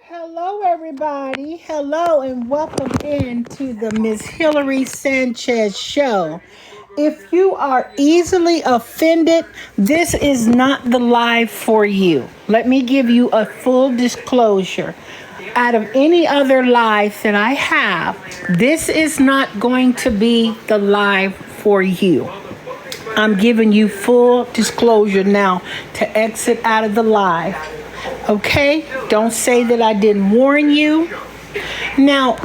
Hello, everybody. Hello, and welcome in to the Miss Hillary Sanchez show. If you are easily offended, this is not the live for you. Let me give you a full disclosure. Out of any other live that I have, this is not going to be the live for you. I'm giving you full disclosure now to exit out of the live. Okay? Don't say that I didn't warn you. Now,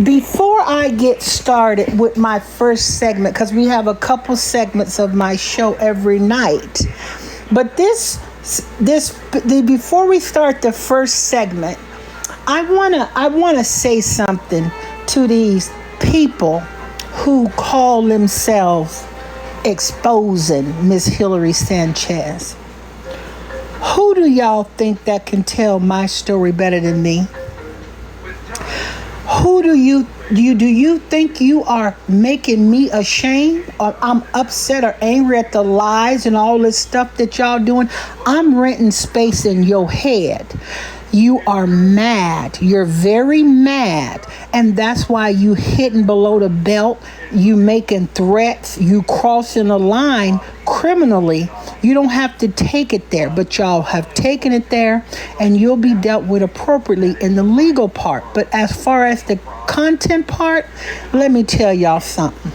before I get started with my first segment, because we have a couple segments of my show every night, but before we start the first segment, I wanna say something to these people who call themselves exposing Miss Hillary Sanchez. Who do y'all think that can tell my story better than me? Who do you think you are making me ashamed, or I'm upset or angry at the lies and all this stuff that y'all doing? I'm renting space in your head. You are mad. You're very mad. And that's why you hitting below the belt. You making threats. You crossing a line criminally. You don't have to take it there, but y'all have taken it there, and you'll be dealt with appropriately in the legal part. But as far as the content part, let me tell y'all something.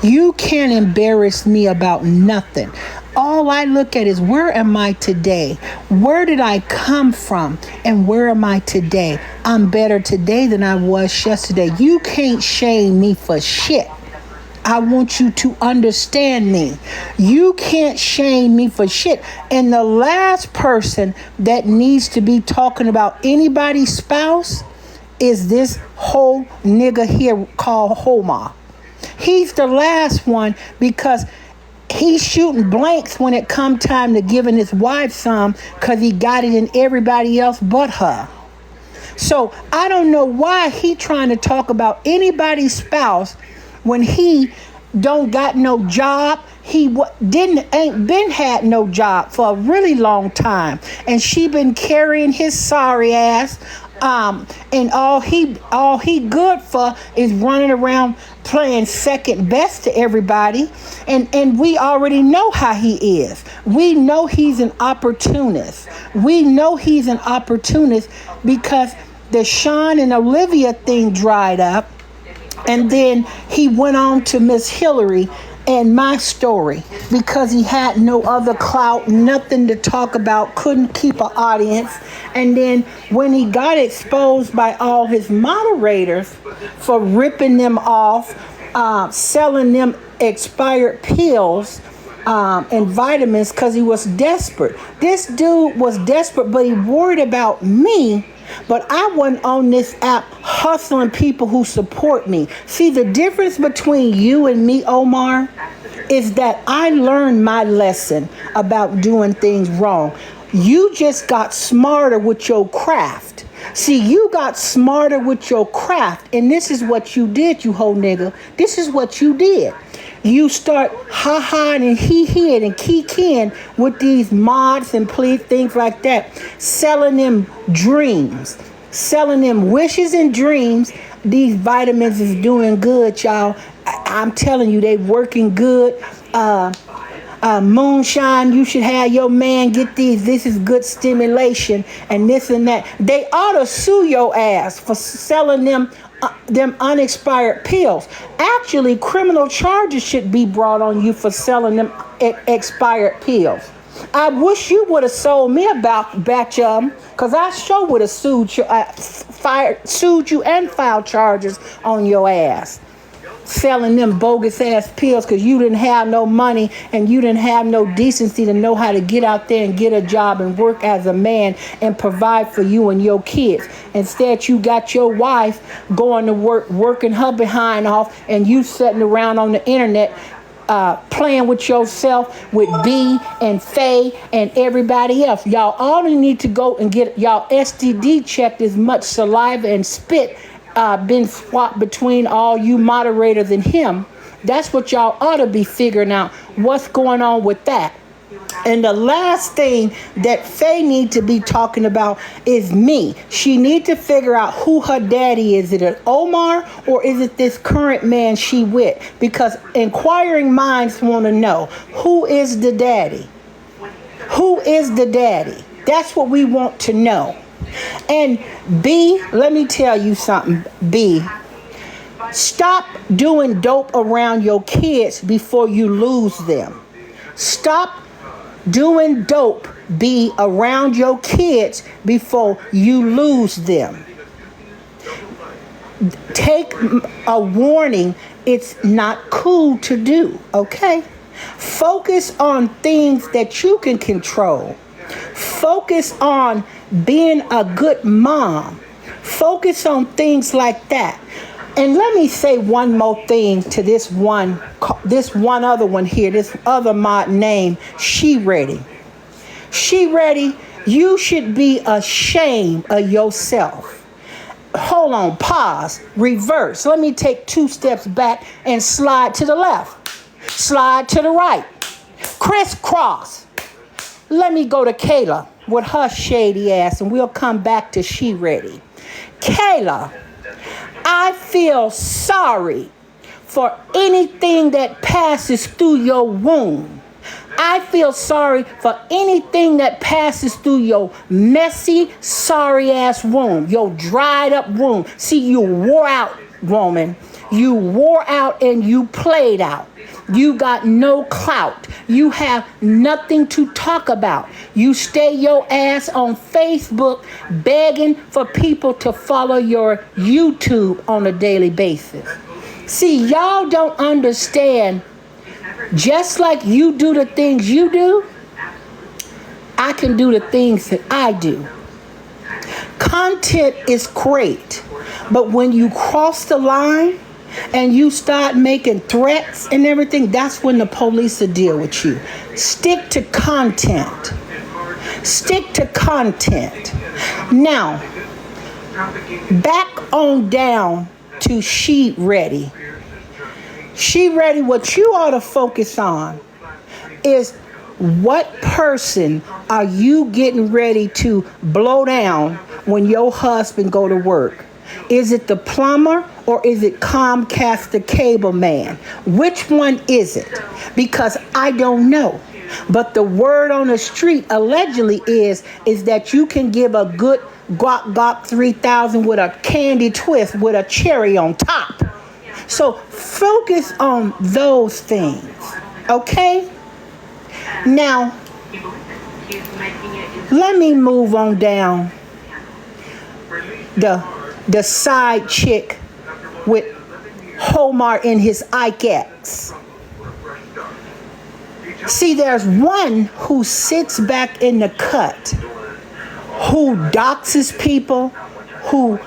You can't embarrass me about nothing. All I look at is, where am I today? Where did I come from? And where am I today? I'm better today than I was yesterday. You can't shame me for shit. I want you to understand me. You can't shame me for shit. And the last person that needs to be talking about anybody's spouse is this whole nigga here called Omar. He's the last one, because he's shooting blanks when it come time to giving his wife some, because he got it in everybody else but her. So I don't know why he trying to talk about anybody's spouse when he don't got no job. He ain't been had no job for a really long time, and she been carrying his sorry ass. And all he good for is running around playing second best to everybody. And we already know how he is. We know he's an opportunist. We know he's an opportunist because the Sean and Olivia thing dried up. And then he went on to Miss Hillary and my story, because he had no other clout, nothing to talk about, couldn't keep an audience. And then when he got exposed by all his moderators for ripping them off, selling them expired pills and vitamins because he was desperate. This dude was desperate, but he worried about me. But I wasn't on this app hustling people who support me. See, the difference between you and me, Omar, is that I learned my lesson about doing things wrong. You just got smarter with your craft. See, you got smarter with your craft, and this is what you did, you whole nigga. This is what you did. You start ha-ha and he-he and kikiing with these mods and things like that, selling them dreams, selling them wishes and dreams. These vitamins is doing good, y'all. I'm telling you, they working good. Moonshine, you should have your man get these. This is good stimulation and this and that. They ought to sue your ass for selling them unexpired pills. Actually, criminal charges should be brought on you for selling them expired pills. I wish you would have sold me a batch of them, because I sure would have sued you and filed charges on your ass. Selling them bogus ass pills because you didn't have no money and you didn't have no decency to know how to get out there and get a job and work as a man and provide for you and your kids. Instead, you got your wife going to work, working her behind off, and you sitting around on the internet playing with yourself with B and Faye and everybody else. Y'all all need to go and get y'all STD checked. As much saliva and spit been swapped between all you moderators and him. That's what y'all ought to be figuring out. What's going on with that? And the last thing that Faye need to be talking about is me. She need to figure out who her daddy is. Is it an Omar or is it this current man she with? Because inquiring minds want to know, who is the daddy? Who is the daddy? That's what we want to know. And B, let me tell you something, B. Stop doing dope around your kids before you lose them. Stop doing dope, B, around your kids before you lose them. Take a warning. It's not cool to do, okay? Focus on things that you can control. Focus on being a good mom. Focus on things like that. And let me say one more thing to this one other one here, this other mod name, She Ready. She Ready, you should be ashamed of yourself. Hold on, pause, reverse. Let me take 2 steps back and slide to the left. Slide to the right. Crisscross. Let me go to Kayla with her shady ass and we'll come back to She Ready. Kayla, I feel sorry for anything that passes through your womb. I feel sorry for anything that passes through your messy, sorry ass womb, your dried up womb. See, you wore out, woman. You wore out and you played out. You got no clout. You have nothing to talk about. You stay your ass on Facebook begging for people to follow your YouTube on a daily basis. See, y'all don't understand. Just like you do the things you do, I can do the things that I do. Content is great, but when you cross the line and you start making threats and everything, that's when the police will deal with you. Stick to content. Stick to content. Now, back on down to She Ready. She Ready, what you ought to focus on is what person are you getting ready to blow down when your husband go to work? Is it the plumber or is it Comcast, the cable man? Which one is it? Because I don't know. But the word on the street allegedly is that you can give a good guac 3000 with a candy twist with a cherry on top. So focus on those things, okay? Now, let me move on down the side chick with Omar in his Ike-X. See, there's one who sits back in the cut, who doxes people, who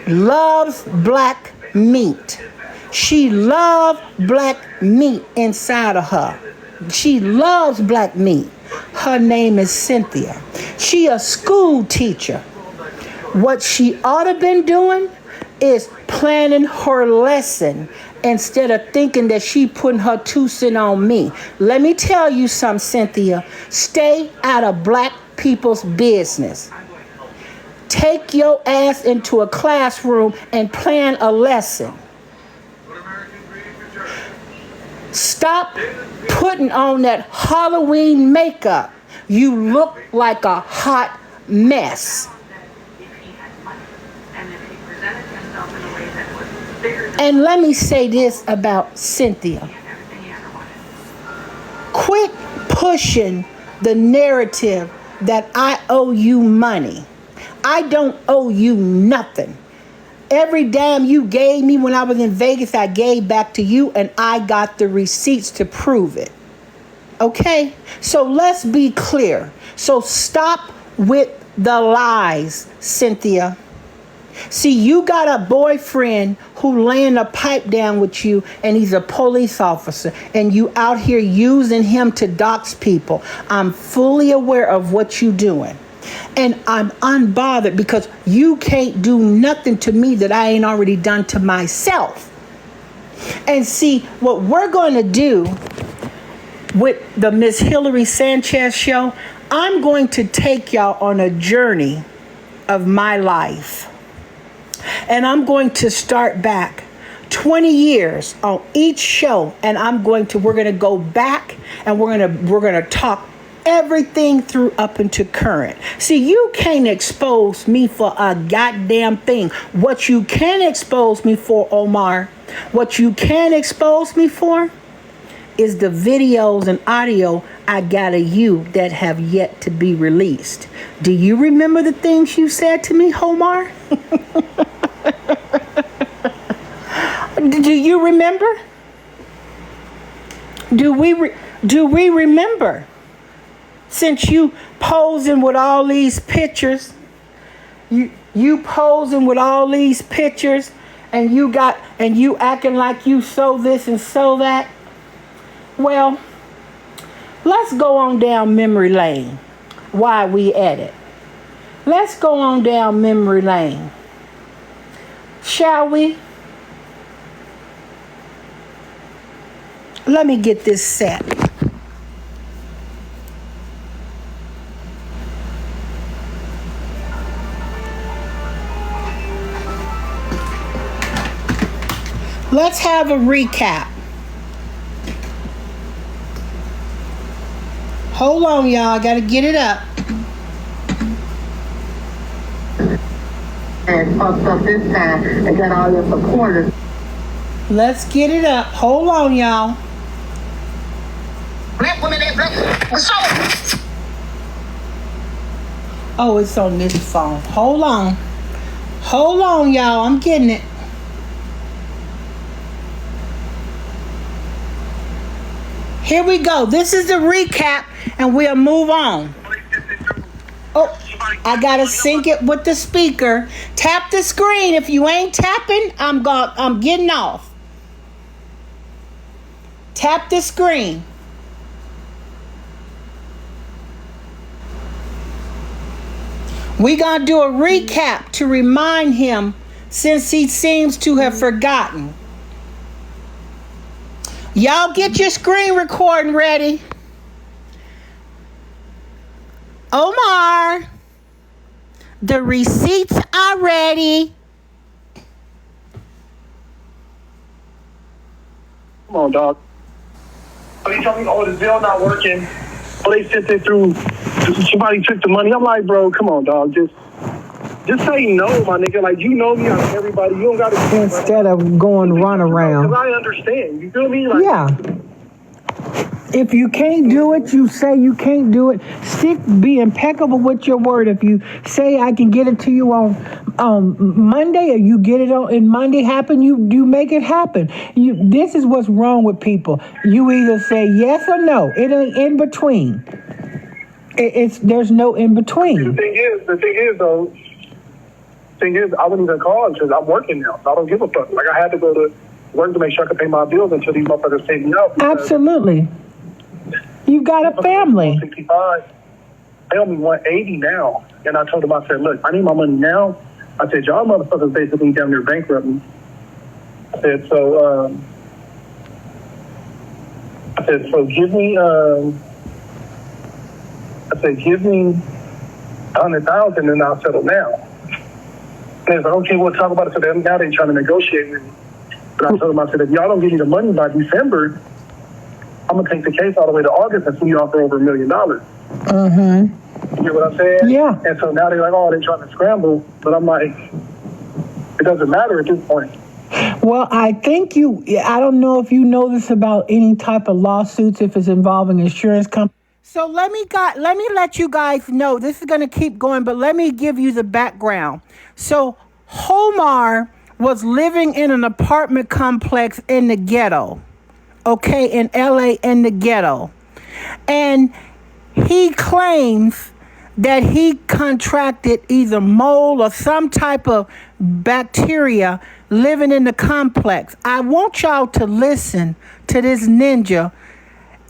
loves black meat. She loves black meat inside of her. She loves black meat. Her name is Cynthia. She a school teacher. What she ought to been doing is planning her lesson instead of thinking that she putting her 2 cents on me. Let me tell you something, Cynthia. Stay out of black people's business. Take your ass into a classroom and plan a lesson. Stop putting on that Halloween makeup. You look like a hot mess. And let me say this about Cynthia. Quit pushing the narrative that I owe you money. I don't owe you nothing. Every dime you gave me when I was in Vegas, I gave back to you, and I got the receipts to prove it. Okay? So let's be clear. So stop with the lies, Cynthia. See, you got a boyfriend who laying a pipe down with you, and he's a police officer, and you out here using him to dox people. I'm fully aware of what you're doing. And I'm unbothered because you can't do nothing to me that I ain't already done to myself. And see, what we're going to do with the Miss Hillary Sanchez show, I'm going to take y'all on a journey of my life. And I'm going to start back 20 years on each show, and we're going to go back, and we're going to talk everything through up into current. See, you can't expose me for a goddamn thing. What you can expose me for, Omar, what you can expose me for is the videos and audio I got of you that have yet to be released. Do you remember the things you said to me, Omar? Do you remember? Do we remember? Since you posing with all these pictures, you posing with all these pictures, and you acting like you so this and so that. Well, let's go on down memory lane while we at it. Let's go on down memory lane. Shall we? Let me get this set. Let's have a recap. Hold on, y'all. I gotta get it up. And fucked up this time and got all your supporters. Let's get it up. Hold on, y'all. Black women ain't black. Oh, it's on this phone. Hold on. Hold on, y'all. I'm getting it. Here we go. This is the recap, and we'll move on. Oh, I gotta sync it with the speaker. Tap the screen. If you ain't tapping, I'm getting off. Tap the screen. We gonna do a recap to remind him, since he seems to have forgotten. Y'all get your screen recording ready. Omar, the receipts are ready. Come on, dog. They tell me, oh, the bill not working. Oh, they sent it through. Somebody took the money. I'm like, bro, come on, dog. Just say no, my nigga. Like, you know me out of everybody. You don't got to... Instead of going run around. Because I understand. You feel me? Like, yeah. If you can't do it, you say you can't do it. Be impeccable with your word. If you say I can get it to you on Monday, or you get it on and Monday happen, you make it happen. This is what's wrong with people. You either say yes or no. It ain't in between. There's no in between. The thing is, I wouldn't even call because I'm working now. So I don't give a fuck. Like, I had to go to work to make sure I could pay my bills until these motherfuckers take me out. Absolutely. You got a family. 65. They owe me 180 now. And I told them, I said, look, I need my money now. I said, y'all motherfuckers basically down there bankrupt me. I said, so give me $100,000 and I'll settle now. And it's like, okay, we'll talk about it. So now they're trying to negotiate with me. But I told them, I said, if y'all don't give me the money by December, I'm going to take the case all the way to August and sue you off for over $1 million. Mm-hmm. You get what I'm saying? Yeah. And so now they're like, oh, they're trying to scramble. But I'm like, it doesn't matter at this point. Well, I think I don't know if you know this about any type of lawsuits if it's involving insurance companies. So let me let you guys know, this is going to keep going, but let me give you the background. So Omar was living in an apartment complex in the ghetto, okay, in LA, in the ghetto. And he claims that he contracted either mold or some type of bacteria living in the complex. I want y'all to listen to this ninja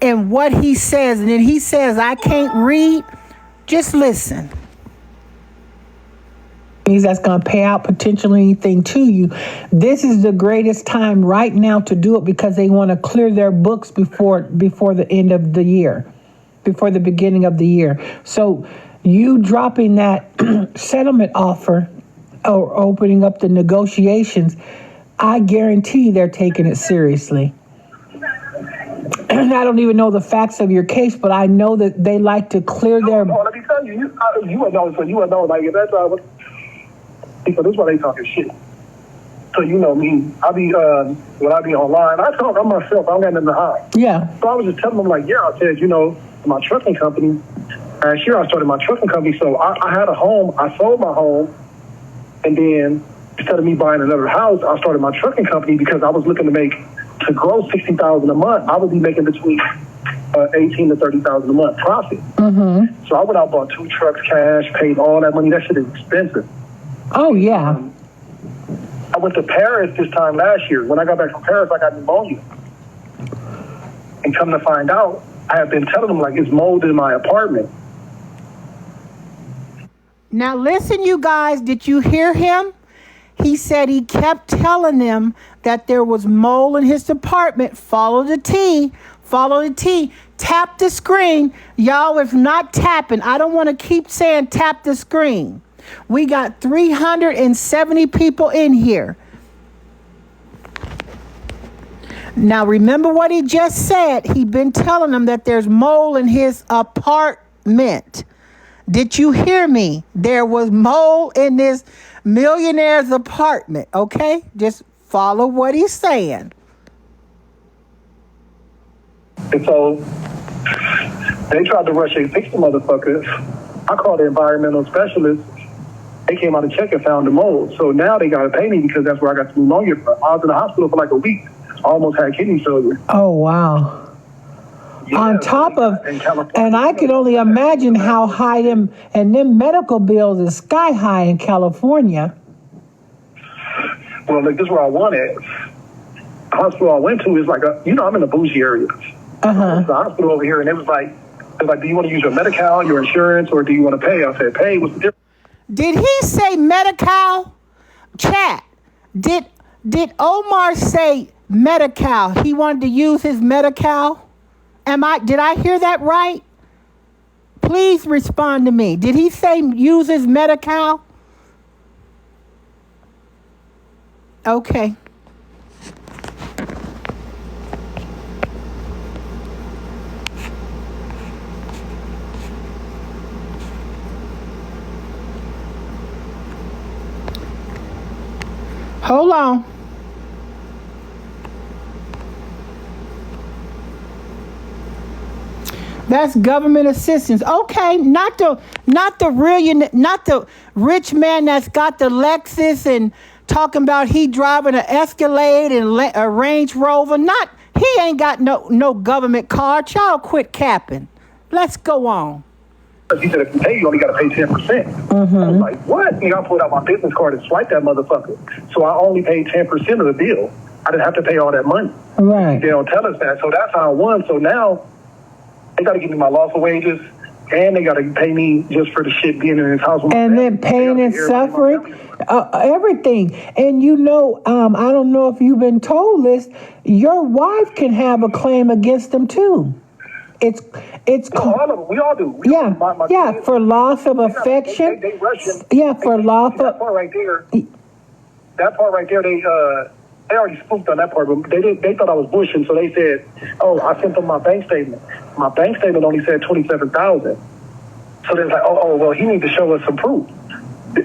and what he says. And then he says, I can't read. Just listen. companies that's going to pay out potentially anything to you. This is the greatest time right now to do it because they want to clear their books before the end of the year, before the beginning of the year. So you dropping that settlement offer or opening up the negotiations, I guarantee they're taking it seriously. I don't even know the facts of your case, but I know that they like to clear their... No, let me tell you, you would know, so you would know, like, if that's so this is why they talking shit. So you know me, I be, when I be online, I talk on myself, I don't got nothing to hide. Yeah. So I was just telling them, like, I said, my trucking company, last year I started my trucking company, so I had a home, I sold my home, and then instead of me buying another house, I started my trucking company because I was looking to grow $60,000 a month. I would be making between $18,000 to $30,000 a month profit. Mm-hmm. So I went out, bought 2 trucks, cash, paid all that money. That shit is expensive. Oh yeah. I went to Paris this time last year. When I got back from Paris, I got pneumonia. And come to find out, I have been telling them like it's mold in my apartment. Now listen, you guys, did you hear him? He said he kept telling them that there was mold in his apartment. Follow the T. Follow the T. Tap the screen. Y'all, if not tapping, I don't want to keep saying tap the screen. We got 370 people in here. Now, remember what he just said. He'd been telling them that there's mold in his apartment. Did you hear me? There was mold in this millionaire's apartment, okay? Just follow what he's saying. And so they tried to rush and fix the motherfuckers. I called the environmental specialist. They came out and checked and found the mold. So now they got to pay me because that's where I got the pneumonia from. I was in the hospital for like a week. I almost had kidney failure. Oh, wow. Yeah, on top of, and I could only imagine how high them medical bills is sky high in California. Well, like, this is where I want it. The hospital I went to is like I'm in the bougie area. Uh-huh. The hospital over here, and it was like, do you want to use your Medi-Cal, your insurance, or do you want to pay? I said, pay. What's the difference? Did he say Medi-Cal? Chat. Did Omar say Medi-Cal? He wanted to use his Medi-Cal? Did I hear that right? Please respond to me. Did he say use his Medi-Cal? Okay. Hold on. That's government assistance. Okay, not the rich man that's got the Lexus and talking about he driving an Escalade and a Range Rover. He ain't got no government car. Y'all quit capping. Let's go on. He said, if you pay, you only got to pay 10%. Mm-hmm. I was like, what? And I pulled out my business card and swiped that motherfucker. So I only paid 10% of the bill. I didn't have to pay all that money. Right. They don't tell us that. So that's how I won. So now they got to give me my lawful wages, and they got to pay me just for the shit being in his house. And then pain and suffering, everything. And I don't know if you've been told this, your wife can have a claim against them too. It's all of them. We all do. My kids, for loss of affection. They Russian. Yeah, for loss of. That part right there. They already spooked on that part, but they thought I was bushing, so they said, "Oh, I sent them my bank statement. My bank statement only said $27,000." So they're like, "Oh, well, he needs to show us some proof.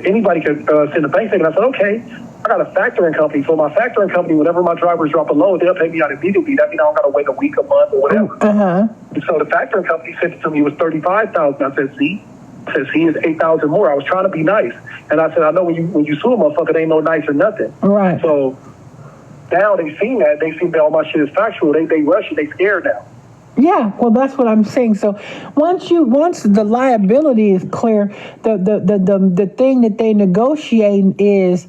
Anybody could send a bank statement." I said, "Okay." I got a factoring company, so my factoring company, whenever my drivers drop a load, they'll pay me out immediately. That means I don't got to wait a week, a month, or whatever. Uh-huh. So the factoring company sent it to me. It was $35,000. I said, "See," it's $8,000 more. I was trying to be nice, and I said, "I know when you sue a motherfucker, it ain't no nice or nothing." Right. So now they seen that. They seen that all my shit is factual. They rush it. They scared now. Yeah, well, that's what I'm saying. So once the liability is clear, the thing that they negotiate is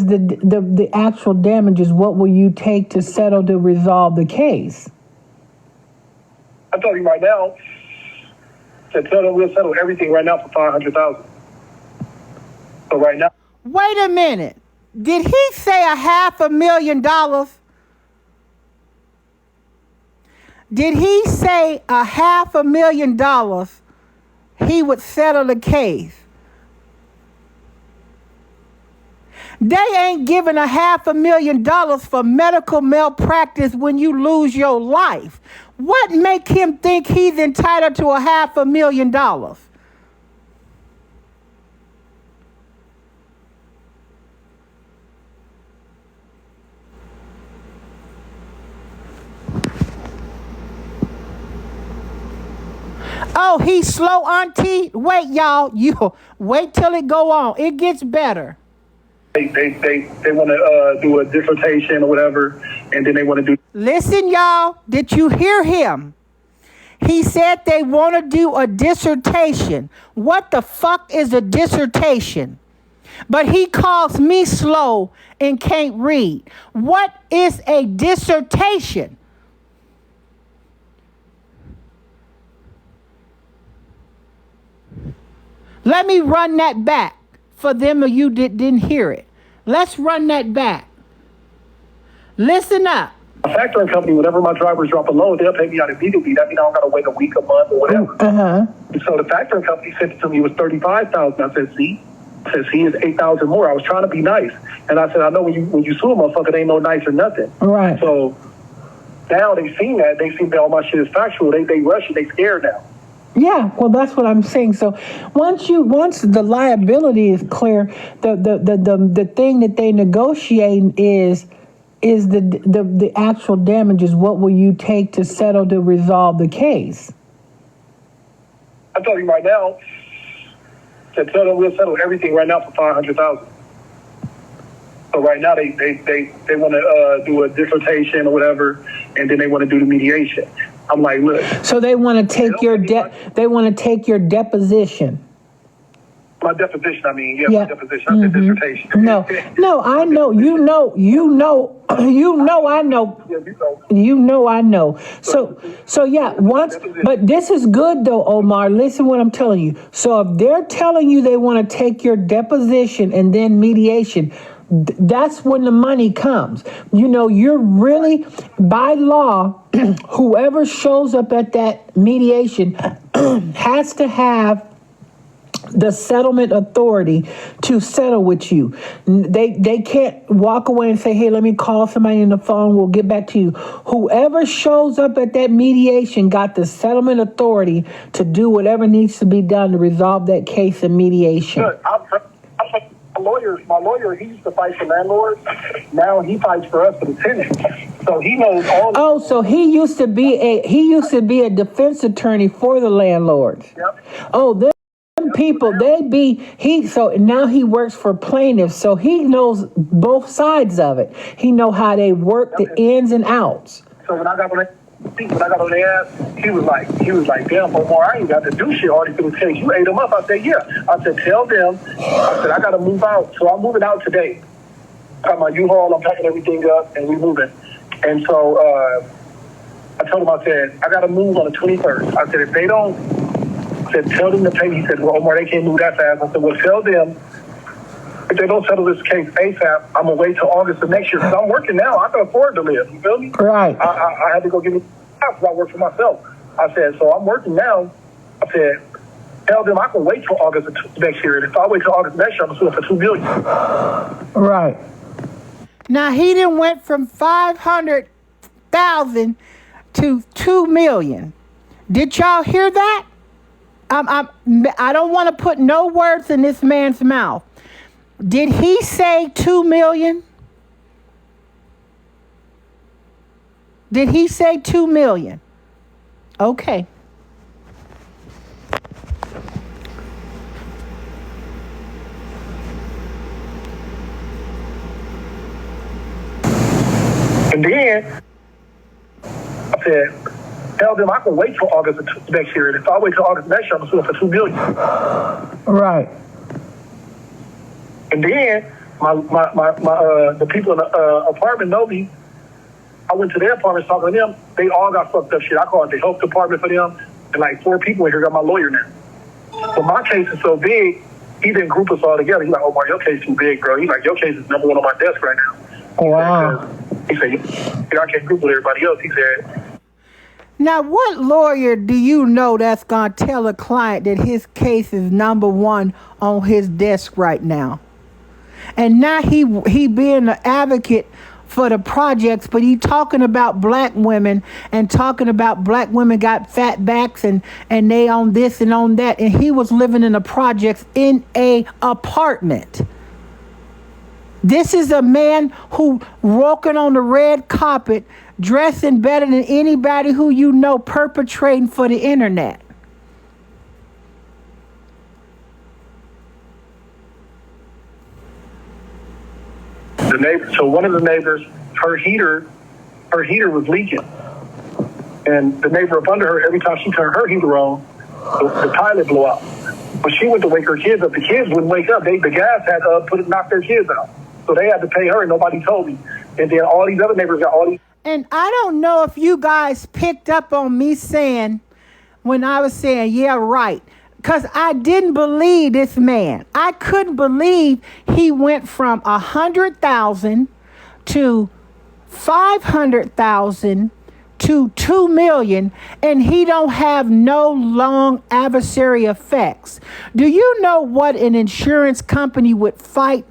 the actual damages. What will you take to settle to resolve the case? I'm telling you right now, we'll settle everything right now for $500,000. So right now, Wait a minute. Did he say $500,000? Did he say $500,000 he would settle the case? They ain't giving $500,000 for medical malpractice when you lose your life. What make him think he's entitled to $500,000? Oh, he's slow, auntie. Wait, y'all. You wait till it go on. It gets better. they want to do a dissertation or whatever, and then they want to do. Listen, y'all. Did you hear him? He said they want to do a dissertation. What the fuck is a dissertation? But he calls me slow and can't read. What is a dissertation? Let me run that back for them of you that didn't hear it. Let's run that back. Listen up. A factoring company, whenever my drivers drop a load, they'll pay me out immediately. That means I don't got to wait a week, a month, or whatever. And so the factoring company sent it to me. It was $35,000. I said, see? I said, see, it's $8,000 more. I was trying to be nice. And I said, I know when you sue a motherfucker, it ain't no nice or nothing. Right. So now they've seen that. They've seen that all my shit is factual. They rush it. They scared now. Yeah, well, that's what I'm saying. So once the liability is clear, the thing that they negotiate is the actual damages. What will you take to settle to resolve the case? I'm telling you right now, we'll settle everything right now for $500,000. So right now they want to do a dissertation or whatever, and then they want to do the mediation. I'm like, look. So they want to take they want to take your deposition. My deposition, I mean, my deposition, I said dissertation. No, I know, I know. So yeah, but this is good though, Omar. Listen what I'm telling you. So if they're telling you they want to take your deposition and then mediation, that's when the money comes. You know, you're really, by law, whoever shows up at that mediation has to have the settlement authority to settle with you. They can't walk away and say, hey, let me call somebody on the phone, we'll get back to you. Whoever shows up at that mediation got the settlement authority to do whatever needs to be done to resolve that case in mediation. Good. My lawyer, he used to fight for landlords. Now he fights for us, for the tenants. So he knows all. Oh, so he used to be a defense attorney for the landlords. Yep. Oh, them people, so now he works for plaintiffs, so he knows both sides of it. He know how they work, the ins and outs. So when I got on their ass, he was like, damn, Omar, I ain't got to do shit. All these people tell you ate them up. I said, yeah. I said, tell them. I said, I got to move out. So I'm moving out today. I got my U-Haul, I'm packing everything up, and we moving. And so I told him, I said, I got to move on the 21st. I said, if they don't, I said, tell them to pay me. He said, well, Omar, they can't move that fast. I said, well, tell them if they don't settle this case ASAP, I'm going to wait till August of next year. Because I'm working now. I can afford to live. You feel me? Right. I had to go get me a house because I work for myself. I said, so I'm working now. I said, tell them I can wait till August of next year. And if I wait till August next year, I'm going to sue for $2 million. Right. Now, he done went from 500,000 to 2 million. Did y'all hear that? I don't want to put no words in this man's mouth. Did he say 2 million? Did he say 2 million? Okay. And then I said, tell them I can wait till August of next year. And if I wait till August next year, I'm going to sue for $2 million. Right. And then the people in the apartment know me. I went to their apartments talking to them. They all got fucked up shit. I called the health department for them. And like 4 people in here got my lawyer now. But my case is so big, he didn't group us all together. He's like, Omar, your case too big, bro. He's like, your case is number one on my desk right now. Wow. He said, I can't group with everybody else. He said. Now, what lawyer do you know that's going to tell a client that his case is number one on his desk right now? And now he being an advocate for the projects, but he talking about black women and talking about black women got fat backs and they on this and on that. And he was living in the projects in a apartment. This is a man who walking on the red carpet, dressing better than anybody who you know, perpetrating for the internet. The neighbor, so one of the neighbors, her heater was leaking, and the neighbor up under her, every time she turned her heater on, the pilot blew out. When she went to wake her kids up, the kids wouldn't wake up. The gas had knock their kids out. So they had to pay her, and nobody told me. And then all these other neighbors got all these. And I don't know if you guys picked up on me saying, when I was saying, yeah, right. Because I didn't believe this man. I couldn't believe he went from 100,000 to 500,000 to 2 million, and he don't have no long adversary effects. Do you know what an insurance company would fight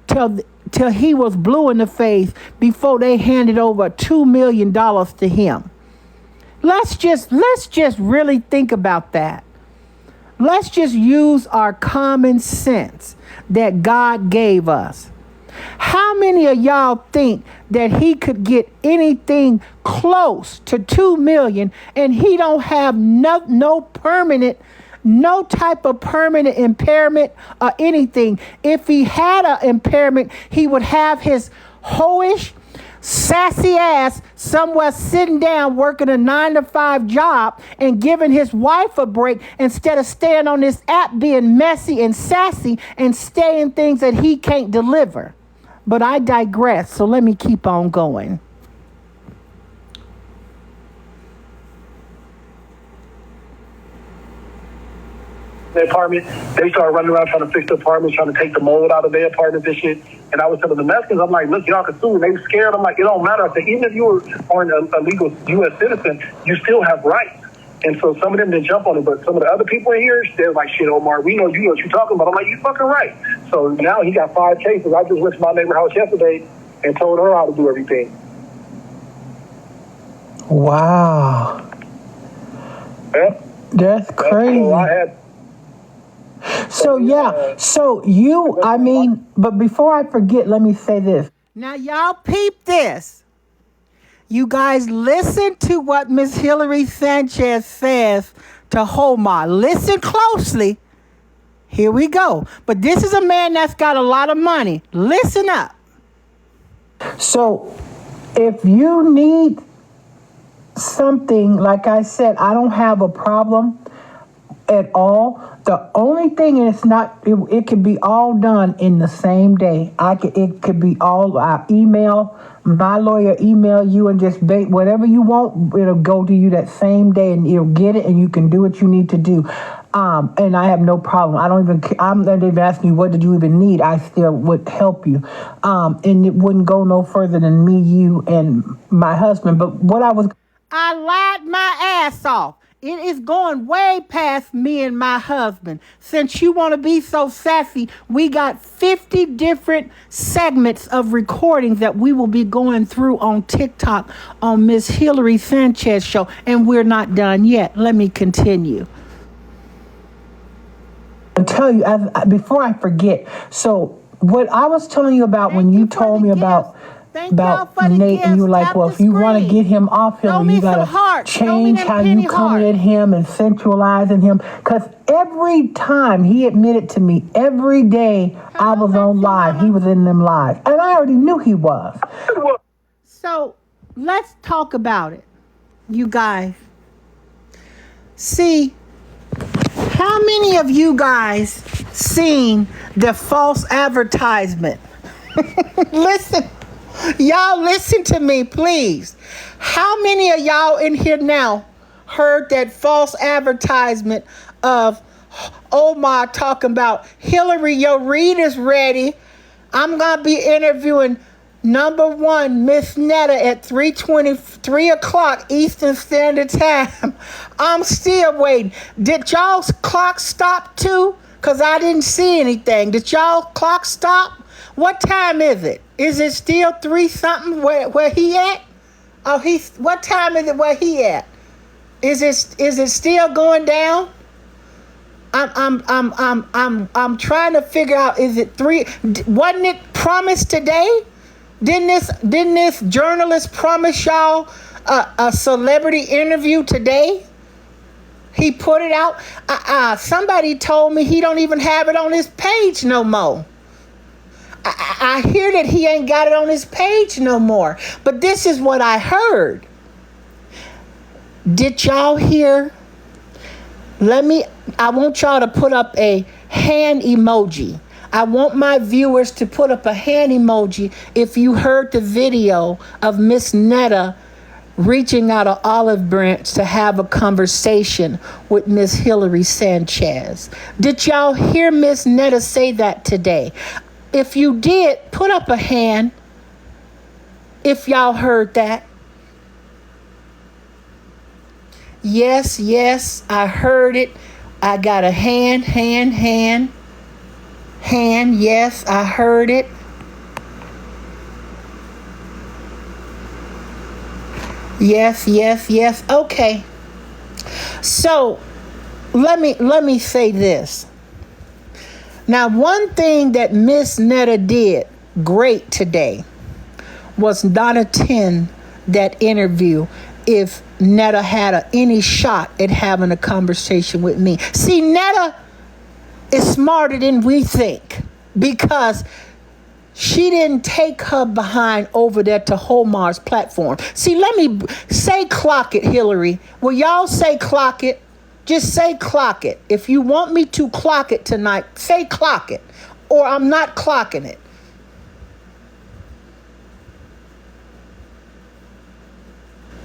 till he was blue in the face before they handed over $2 million to him? Let's just really think about that. Let's just use our common sense that God gave us. How many of y'all think that he could get anything close to 2 million and he don't have no type of permanent impairment or anything? If he had an impairment, he would have his hoish, sassy ass somewhere sitting down working a 9-to-5 job and giving his wife a break instead of staying on this app being messy and sassy and saying things that he can't deliver. But I digress, so let me keep on going. The apartment, they started running around trying to fix the apartments, trying to take the mold out of their apartments and shit. And I was telling the Mexicans, I'm like, look, y'all can sue. And they were scared. I'm like, it don't matter. I said, even if you aren't a legal U.S. citizen, you still have rights. And so some of them didn't jump on it, but some of the other people in here, they're like, shit, Omar, we know you know what you're talking about. I'm like, you fucking right. So now he got 5 cases. I just went to my neighbor's house yesterday and told her how to do everything. Wow. Yeah. That's crazy. But before I forget, let me say this. Now, y'all peep this. You guys listen to what Miss Hillary Sanchez says to Omar. Listen closely. Here we go. But this is a man that's got a lot of money. Listen up. So, if you need something, like I said, I don't have a problem at all. The only thing, and it could be all done in the same day. It could be all, my lawyer email you and just whatever you want, it'll go to you that same day and you'll get it and you can do what you need to do. And I have no problem. I'm not even asking you what did you even need. I still would help you. And it wouldn't go no further than me, you, and my husband. But I lied my ass off. It is going way past me and my husband. Since you want to be so sassy, we got 50 different segments of recordings that we will be going through on TikTok on Miss Hillary Sanchez show. And we're not done yet. Let me continue. I'll tell you, before I forget, so what I was telling you about when you told me about Nate, and you were like, well, if you want to get him off him, you got to change how you come at him and centralizing him. Because every time he admitted to me, every day I was on live, he was in them lives. And I already knew he was. So let's talk about it, you guys. See, how many of you guys seen the false advertisement? Listen. Y'all listen to me, please. How many of y'all in here now heard that false advertisement of Omar talking about, Hillary, your read is ready. I'm going to be interviewing number one, Miss Netta at 3 o'clock Eastern Standard Time. I'm still waiting. Did y'all's clock stop too? Because I didn't see anything. Did y'all clock stop? What time is it? Is it still 3 something where he at? Oh, what time is it where he at? Is it still going down? I'm trying to figure out, is it 3? Wasn't it promised today? Didn't this journalist promise y'all a celebrity interview today? He put it out. Somebody told me he don't even have it on his page no more. I hear that he ain't got it on his page no more. But this is what I heard. Did y'all hear? I want y'all to put up a hand emoji. I want my viewers to put up a hand emoji if you heard the video of Miss Netta reaching out an olive branch to have a conversation with Miss Hillary Sanchez. Did y'all hear Miss Netta say that today? If you did, put up a hand if y'all heard that. Yes, I heard it. I got a hand. Yes, I heard it. Yes. Okay. So let me say this. Now, one thing that Miss Netta did great today was not attend that interview if Netta had any shot at having a conversation with me. See, Netta is smarter than we think, because she didn't take her behind over there to Omar's platform. See, let me say clock it, Hillary. Will y'all say clock it? Just say clock it. If you want me to clock it tonight, say clock it, or I'm not clocking it.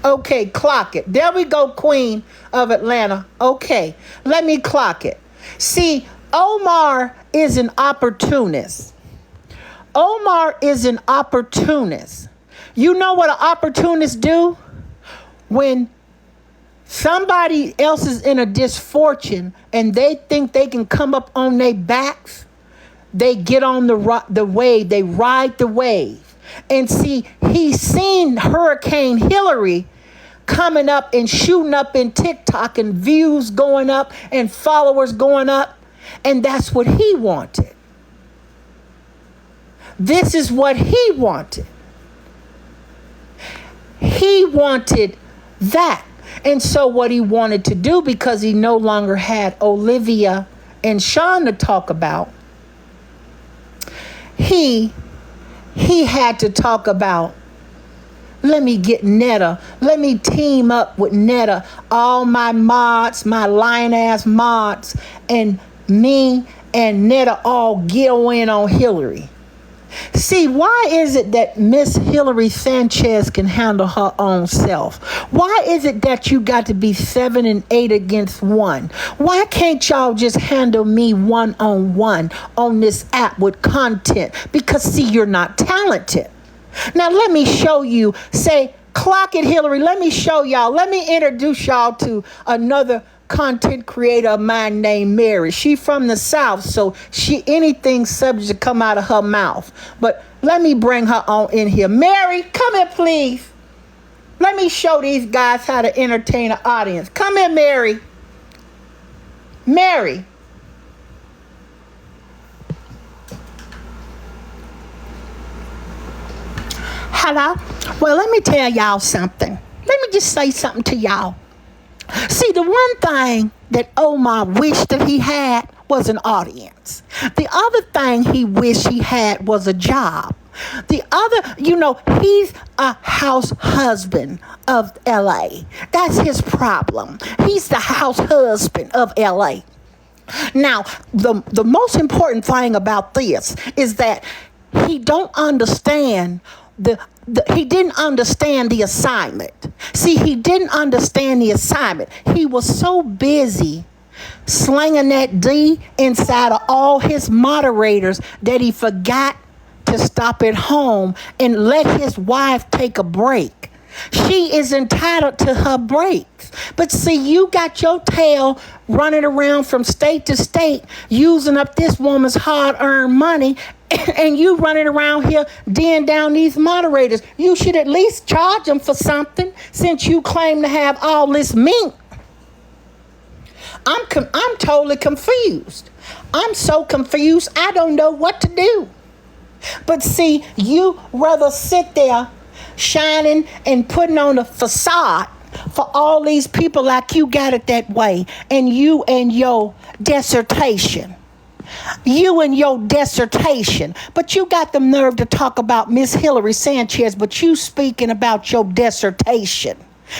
Okay, clock it. There we go, Queen of Atlanta. Okay, let me clock it. See, Omar is an opportunist. Omar is an opportunist. You know what an opportunist do? When somebody else is in a misfortune and they think they can come up on their backs, they get on the wave, they ride the wave. And see, he's seen Hurricane Hillary coming up and shooting up in TikTok and views going up and followers going up. And that's what he wanted. This is what he wanted. He wanted that. And so what he wanted to do, because he no longer had Olivia and Sean to talk about, he had to talk about, let me get Netta. Let me team up with Netta. All my mods, my lying-ass mods, and me and Netta all get in on Hillary. See, why is it that Miss Hillary Sanchez can handle her own self? Why is it that you got to be 7 and 8 against 1? Why can't y'all just handle me one-on-one on this app with content? Because, see, you're not talented. Now, let me show you. Say, clock it, Hillary. Let me show y'all. Let me introduce y'all to another content creator of mine named Mary. She from the South, so anything subject to come out of her mouth. But let me bring her on in here. Mary, come here, please. Let me show these guys how to entertain an audience. Come here, Mary. Mary. Hello? Well, let me tell y'all something. Let me just say something to y'all. See, the one thing that Omar wished that he had was an audience. The other thing he wished he had was a job. The other, he's a house husband of LA. That's his problem. He's the house husband of LA. Now, the most important thing about this is that he don't understand he didn't understand the assignment. See, he didn't understand the assignment. He was so busy slinging that D inside of all his moderators that he forgot to stop at home and let his wife take a break. She is entitled to her breaks. But see, you got your tail running around from state to state using up this woman's hard-earned money, and you running around here D'ing down these moderators. You should at least charge them for something since you claim to have all this mink. I'm totally confused. I'm so confused, I don't know what to do. But see, you rather sit there shining and putting on a facade for all these people like you got it that way, and you and your dissertation. You and your dissertation. But you got the nerve to talk about Miss Hillary Sanchez, but you speaking about your dissertation.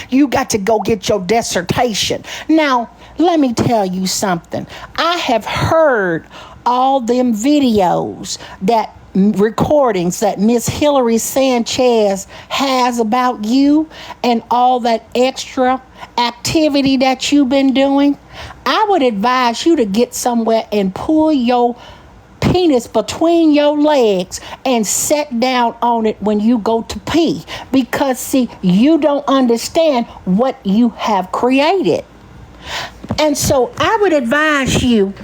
You got to go get your dissertation. Now, let me tell you something. I have heard all them videos, that recordings that Miss Hillary Sanchez has about you and all that extra activity that you've been doing. I would advise you to get somewhere and pull your penis between your legs and sit down on it when you go to pee, because see, you don't understand what you have created. And so I would advise you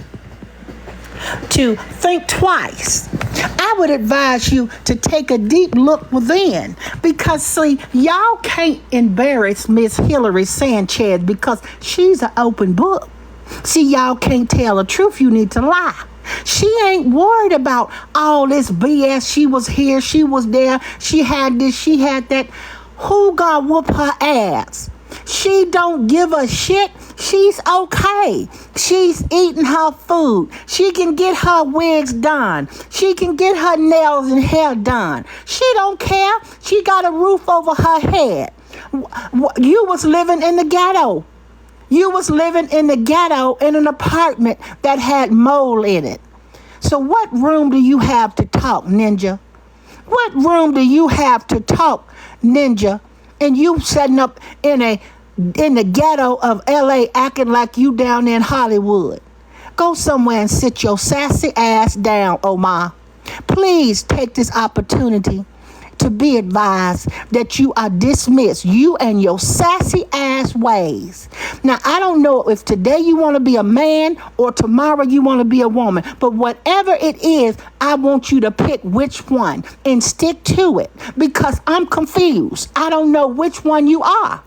to think twice. I would advise you to take a deep look within, because see, y'all can't embarrass Miss Hillary Sanchez because she's an open book. See, y'all can't tell the truth. You need to lie. She ain't worried about all this BS. She was here, she was there, she had this, she had that. Who gonna whoop her ass? She don't give a shit. She's okay. She's eating her food. She can get her wigs done. She can get her nails and hair done. She don't care. She got a roof over her head. You was living in the ghetto. You was living in the ghetto in an apartment that had mold in it. So what room do you have to talk, ninja? What room do you have to talk, ninja? And you setting up in the ghetto of LA acting like you down there in Hollywood. Go somewhere and sit your sassy ass down, Omar. Please take this opportunity to be advised that you are dismissed, you and your sassy ass ways. Now, I don't know if today you want to be a man or tomorrow you want to be a woman, but whatever it is, I want you to pick which one and stick to it, because I'm confused. I don't know which one you are.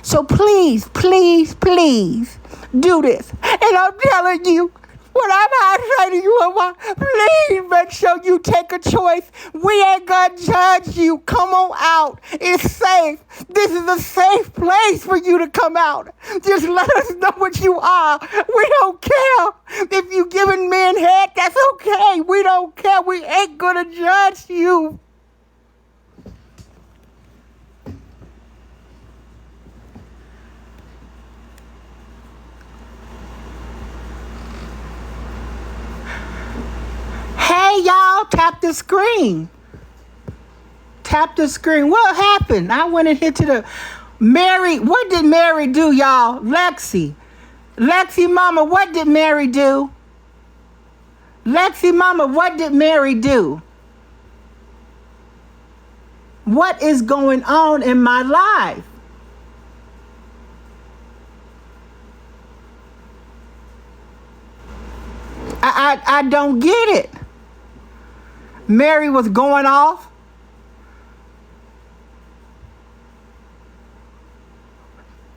So please, please, please do this. And I'm telling you, what I'm asking you, Omar, please make sure you take a choice. We ain't gonna judge you. Come on out. It's safe. This is a safe place for you to come out. Just let us know what you are. We don't care. If you giving men head, that's okay. We don't care. We ain't gonna judge you. Hey, y'all, tap the screen. Tap the screen. What happened? I went in here to the Mary. What did Mary do, y'all? Lexi Mama, what did Mary do? Lexi Mama, what did Mary do? What is going on in my life? I don't get it. Mary was going off.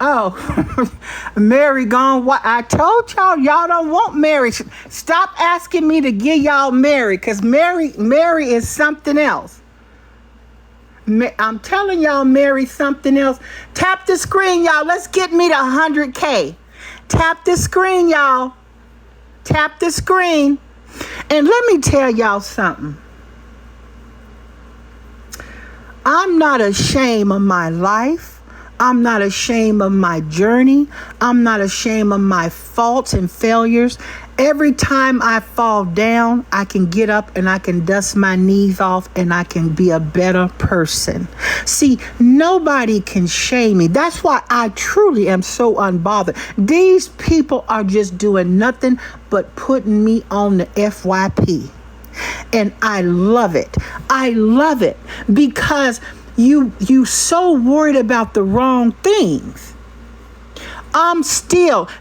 Oh, Mary gone. What? I told y'all don't want Mary. Stop asking me to give y'all Mary, because Mary is something else. I'm telling y'all, Mary's something else. Tap the screen, y'all. Let's get me to 100K. Tap the screen, y'all. Tap the screen. And let me tell y'all something. I'm not ashamed of my life. I'm not ashamed of my journey. I'm not ashamed of my faults and failures. Every time I fall down, I can get up and I can dust my knees off and I can be a better person. See, nobody can shame me. That's why I truly am so unbothered. These people are just doing nothing but putting me on the FYP. And I love it. I love it because you so worried about the wrong things.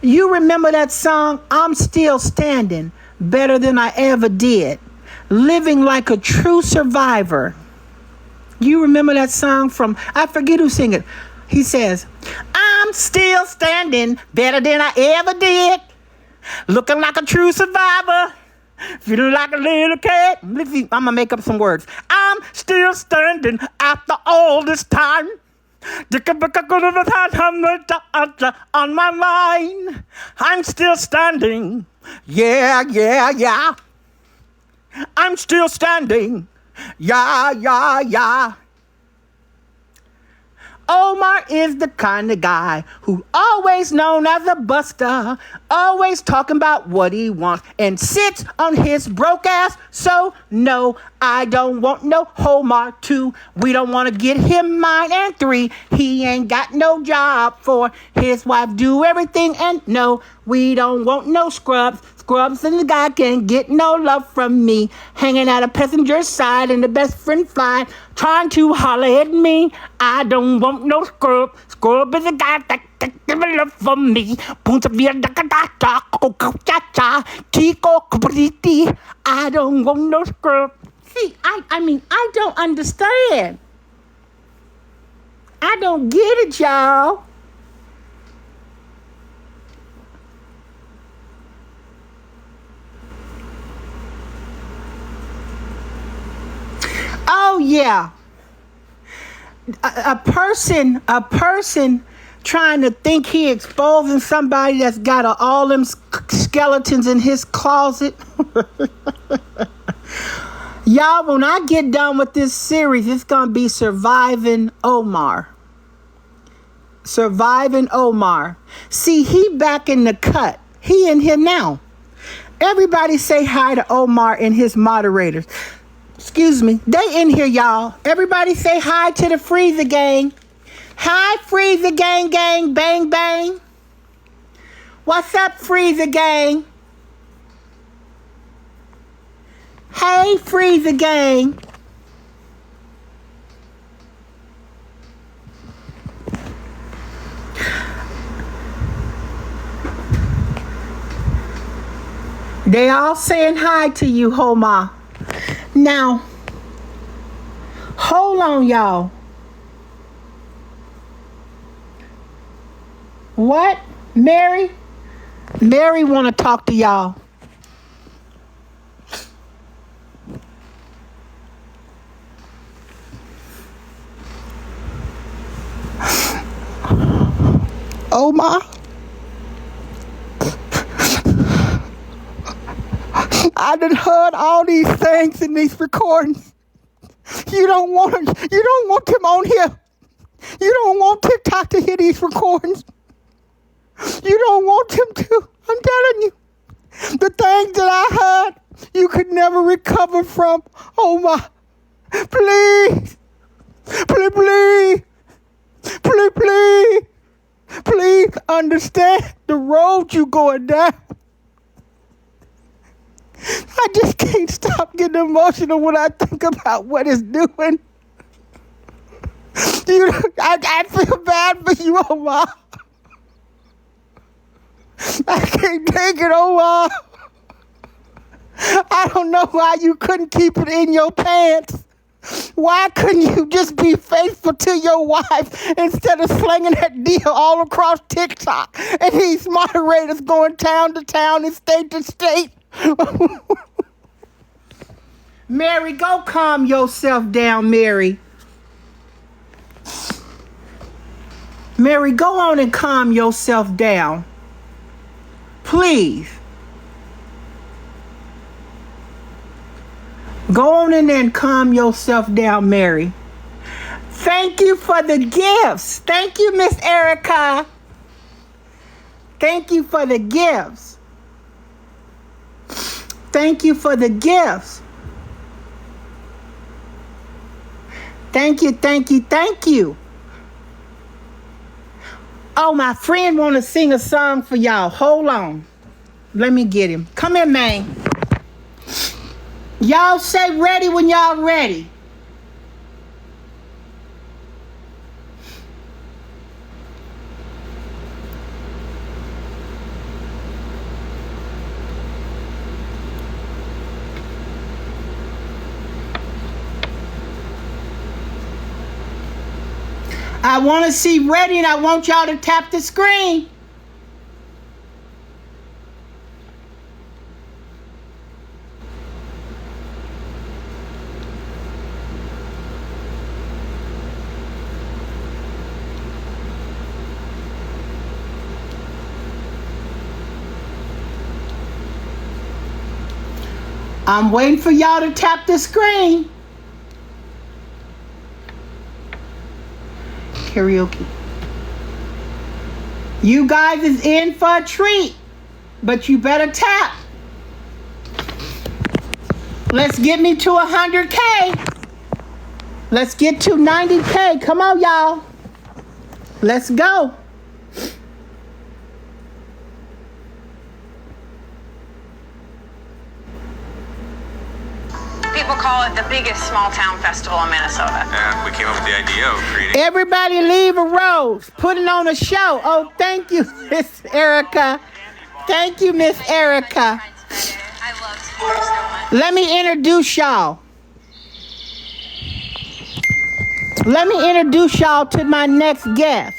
You remember that song, I'm still standing, better than I ever did, living like a true survivor. You remember that song from, I forget who sang it. He says, I'm still standing, better than I ever did, looking like a true survivor, feeling like a little kid. I'm going to make up some words. I'm still standing after all this time. On my mind, I'm still standing. Yeah, yeah, yeah. I'm still standing. Yeah, yeah, yeah. Omar is the kind of guy who always known as a buster, always talking about what he wants and sits on his broke ass. So no, I don't want no Omar 2. We don't want to get him mine. And 3, he ain't got no job. 4, his wife do everything. And no, we don't want no scrubs. Scrubs and the guy can't get no love from me. Hanging at a passenger side and the best friend fly, trying to holler at me. I don't want no scrub. Scrub is a guy that can give love from me. Punta via da da da da, cha cha, tico capriti. I don't want no scrub. See, I mean, I don't understand. I don't get it, y'all. Oh yeah, a person trying to think he exposing somebody that's got all them skeletons in his closet. Y'all, when I get done with this series, it's gonna be Surviving Omar. Surviving Omar. See, he back in the cut. He in here now. Everybody say hi to Omar and his moderators. Excuse me. They in here, y'all. Everybody say hi to the Freezer gang. Hi, Freezer gang, gang, bang, bang. What's up, Freezer gang? Hey, Freezer gang. They all saying hi to you, Omar. Now, hold on, y'all. What? Mary? Mary want to talk to y'all. Omar? I done heard all these things in these recordings. You don't want them on here. You don't want TikTok to hear these recordings. You don't want them to. I'm telling you. The things that I heard, you could never recover from. Omar, please. Please, please. Please, please. Please understand the road you going down. I just can't stop getting emotional when I think about what it's doing. I feel bad for you, Omar. I can't take it, Omar. I don't know why you couldn't keep it in your pants. Why couldn't you just be faithful to your wife instead of slinging that deal all across TikTok and these moderators going town to town and state to state? Mary, go calm yourself down, Mary. Mary, go on and calm yourself down. Please. Go on in there and calm yourself down, Mary. Thank you for the gifts. Thank you, Miss Erica. Thank you for the gifts. thank you for the gifts. Thank you, thank you, thank you. Oh, my friend want to sing a song for y'all. Hold on. Let me get him. Come here, man. Y'all say ready when y'all ready. I want to see ready, and I want y'all to tap the screen. I'm waiting for y'all to tap the screen. Karaoke. You guys is in for a treat, but you better tap. Let's get me to 100K. Let's get to 90K. Come on, y'all. Let's go. People call it the biggest small town festival in Minnesota. Yeah, we came up with the idea of creating. Everybody leave a rose. Put it on a show. Oh, thank you, Miss Erica. Thank you, Miss Erica. I love sports so much. Let me introduce y'all. Let me introduce y'all to my next guest.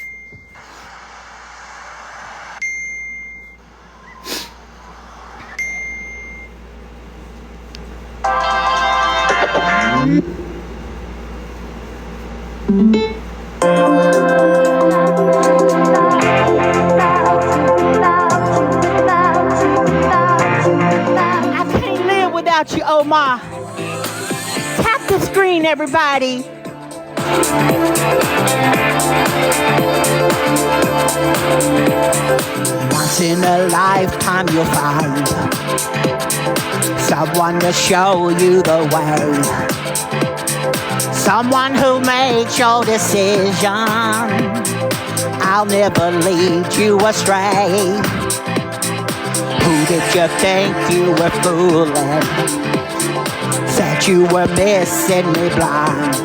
I can't live without you, Omar. Tap the screen, everybody. Once in a lifetime you'll find someone to show you the way. Someone who makes your decision. I'll never lead you astray. Who did you think you were fooling? Said you were missing me blind.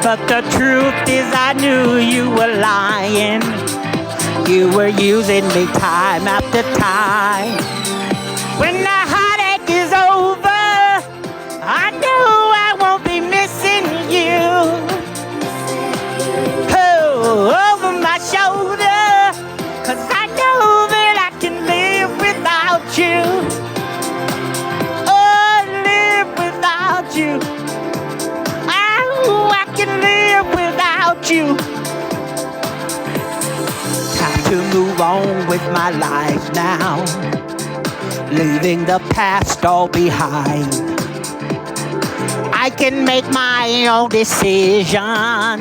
But the truth is I knew you were lying. You were using me time after time. When the heartache is over, I know I won't be missing you. Oh, over my shoulder, 'cause I know that I can live without you. Oh, live without you. Oh, I can live without you. Time to move on with my life now, leaving the past all behind. I can make my own decision.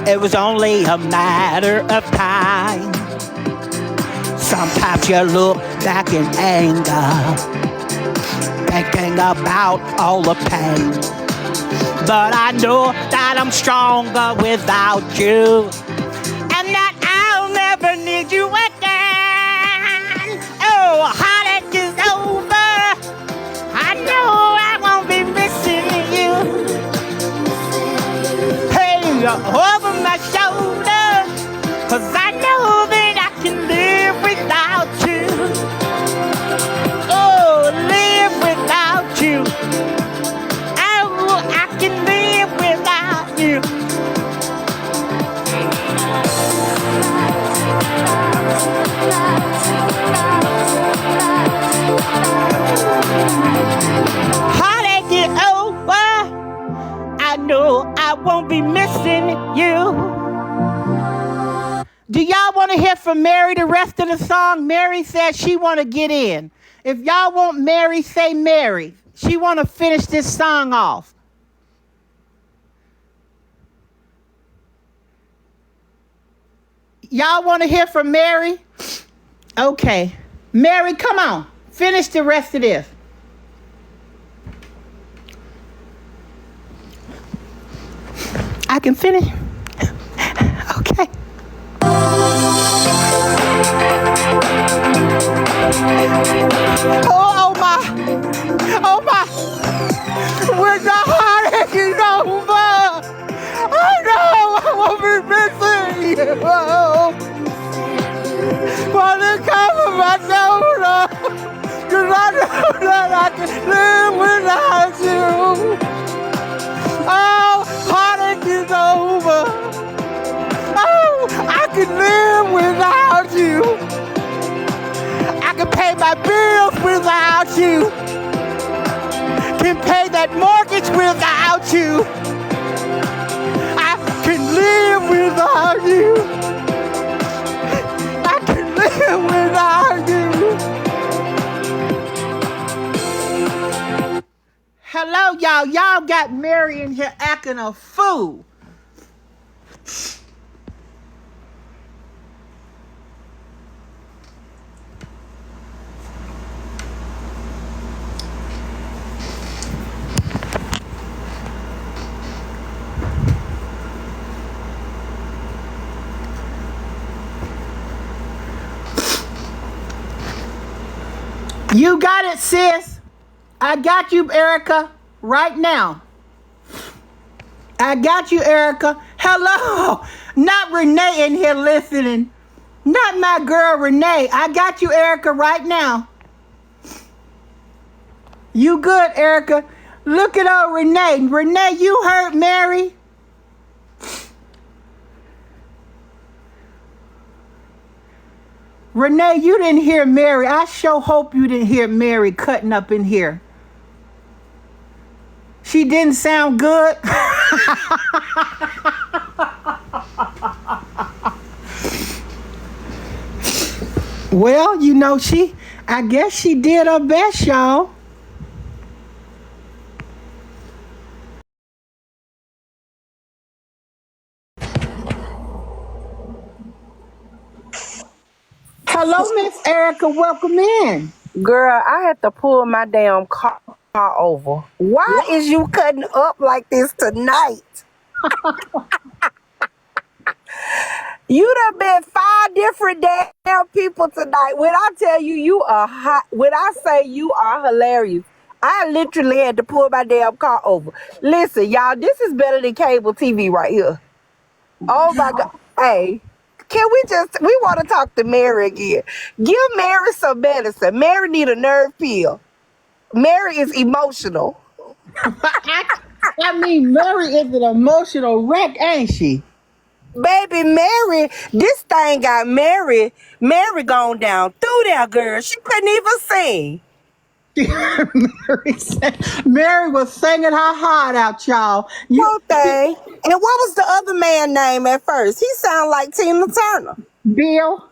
It was only a matter of time. Sometimes you look back in anger, thinking about all the pain. But I know that I'm stronger without you, and that I'll never need you again. Oh, heartache is over. I know I won't be missing you. Hey, over my shoulder, 'cause I know that I can live without you. Oh, live without you. Oh, I can live without you. Heartache is over. I know I won't be missing you. Do y'all want to hear from Mary the rest of the song? Mary said she want to get in. If y'all want Mary, say Mary. She want to finish this song off. Y'all want to hear from Mary? Okay. Mary, come on. Finish the rest of this. I can finish? Okay. Oh my. Oh my. When the heartache is over, I know I won't be missing you. For the cover of my shoulder, 'cause I know that I can live without you. Oh, heartache is over. Oh, I can live without you. I can pay my bills without you. Can pay that mortgage without you. I can live without you. I can live without you. Hello, y'all. Y'all got Mary in here acting a fool. You got it, sis. I got you, Erica, right now. I got you, Erica. Hello. Not Renee in here listening. Not my girl, Renee. I got you, Erica, right now. You good, Erica? Look at old Renee. Renee, you heard Mary? Renee, you didn't hear Mary. I sure hope you didn't hear Mary cutting up in here. She didn't sound good. Well, you know, I guess she did her best, y'all. Hello, Miss Erica. Welcome in. Girl, I had to pull my damn car over. Why is you cutting up like this tonight? You done been 5 different damn people tonight. When I tell you you are hot, when I say you are hilarious, I literally had to pull my damn car over. Listen, y'all, this is better than cable TV right here. Oh my God. Hey, we want to talk to Mary again. Give Mary some medicine. Mary need a nerve pill. Mary is emotional. I mean, Mary is an emotional wreck, ain't she? Baby, Mary, this thing got Mary gone down through there, girl. She couldn't even sing. Mary was singing her heart out, y'all. Poor thing. And what was the other man name at first? He sounded like Tina Turner. Bill.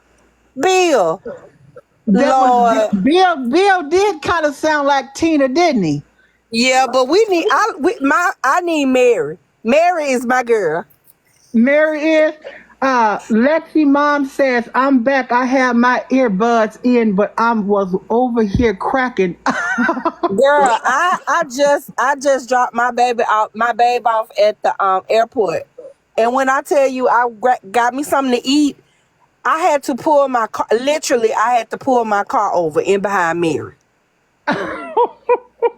Lord. Bill did kind of sound like Tina, didn't he? Yeah, but I need Mary. Mary is my girl. Mary is. Lexi mom says, I'm back. I have my earbuds in, but I was over here cracking. Girl, I just dropped my babe off at the airport. And when I tell you I got me something to eat, I had to pull my car. Literally, I had to pull my car over in behind Mary.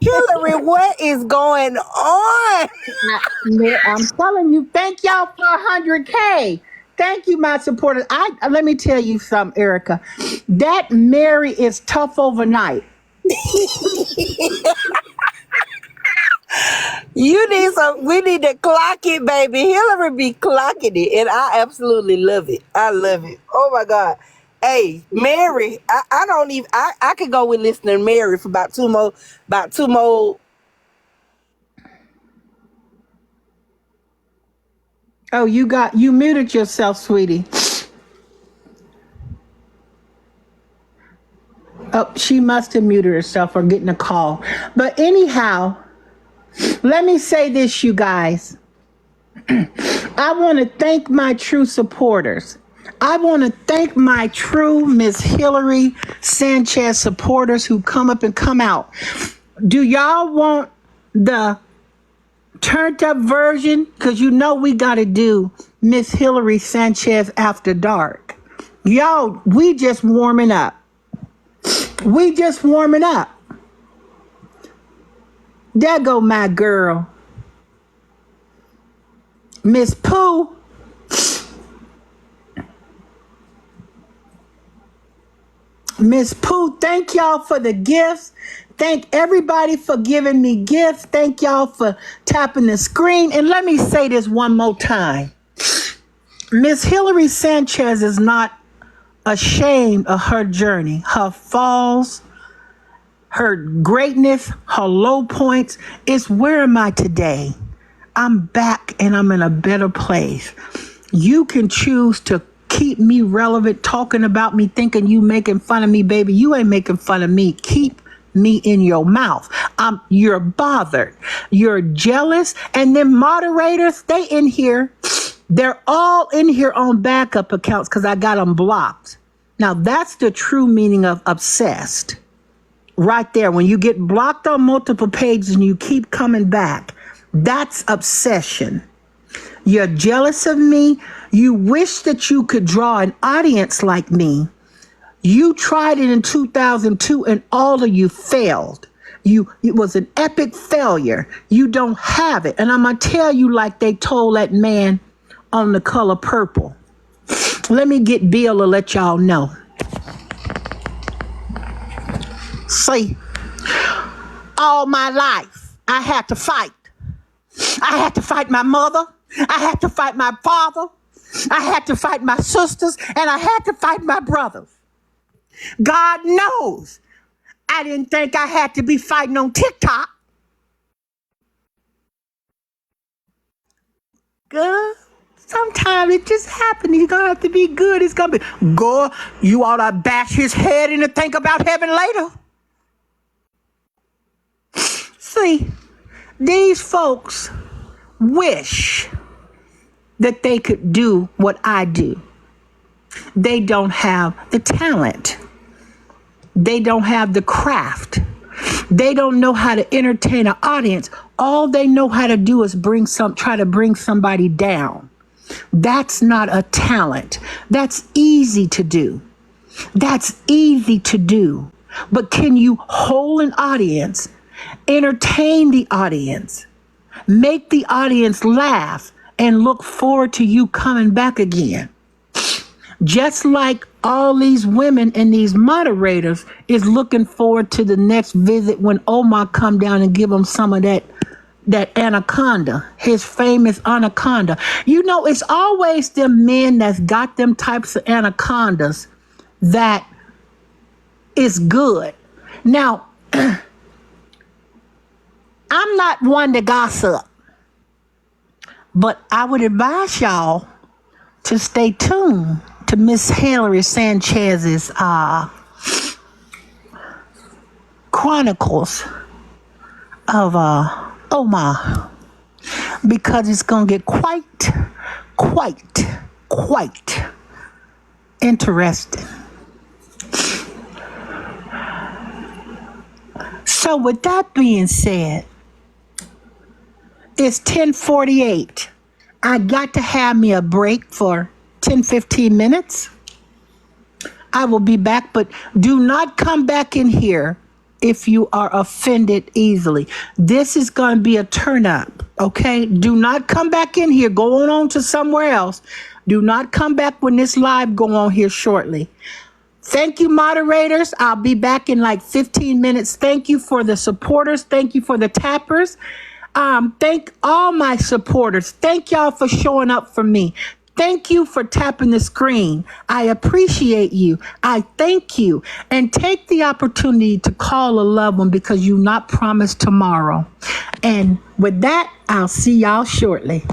Hillary, what is going on? I'm telling you, thank y'all for 100K. Thank you, my supporters. Let me tell you something, Erica. That Mary is tough overnight. We need to clock it, baby. Hillary be clocking it, and I absolutely love it. I love it. Oh my God. Hey, Mary, I could go with listening to Mary for about two more. Oh, you muted yourself, sweetie. Oh, she must have muted herself or getting a call. But anyhow, let me say this, you guys. I want to thank my true supporters. I want to thank my true Miss Hillary Sanchez supporters who come up and come out. Do y'all want the turned up version, because you know we got to do Miss Hillary Sanchez After Dark. Y'all, we just warming up. We just warming up. There go my girl, Miss Pooh. Miss Pooh, thank y'all for the gifts. Thank everybody for giving me gifts. Thank y'all for tapping the screen. And let me say this one more time. Miss Hillary Sanchez is not ashamed of her journey, her falls, her greatness, her low points. It's where am I today? I'm back and I'm in a better place. You can choose to keep me relevant, talking about me, thinking you making fun of me, baby. You ain't making fun of me. Keep me in your mouth. You're bothered. You're jealous. And then moderators, they in here. They're all in here on backup accounts because I got them blocked. Now, that's the true meaning of obsessed. Right there. When you get blocked on multiple pages and you keep coming back, that's obsession. You're jealous of me. You wish that you could draw an audience like me. You tried it in 2002 and all of you failed. It was an epic failure. You don't have it. And I'm going to tell you like they told that man on The Color Purple. Let me get Bill to let y'all know. See, all my life, I had to fight. I had to fight my mother. I had to fight my father. I had to fight my sisters. And I had to fight my brothers. God knows I didn't think I had to be fighting on TikTok. Good. Sometimes it just happens. You're going to have to be good. It's going to be, God, you ought to bash his head in and think about heaven later. See, these folks wish that they could do what I do. They don't have the talent. They don't have the craft. They don't know how to entertain an audience. All they know how to do is try to bring somebody down. That's not a talent. That's easy to do. That's easy to do. But can you hold an audience, entertain the audience, make the audience laugh, and look forward to you coming back again? Just like all these women and these moderators is looking forward to the next visit when Omar come down and give them some of that anaconda, his famous anaconda. You know, it's always them men that's got them types of anacondas that is good. Now, I'm not one to gossip, but I would advise y'all to stay tuned to Miss Hillary Sanchez's Chronicles of Omar, because it's going to get quite interesting. So with that being said, it's 10:48. I got to have me a break for 10-15 minutes. I will be back, but do not come back in here if you are offended easily. This is going to be a turn up, okay? Do not come back in here. Go on to somewhere else. Do not come back when this live go on here shortly. Thank you, moderators. I'll be back in like 15 minutes. Thank you for the supporters. Thank you for the tappers. Thank all my supporters. Thank y'all for showing up for me. Thank you for tapping the screen. I appreciate you. I thank you. And take the opportunity to call a loved one because you're not promised tomorrow. And with that, I'll see y'all shortly.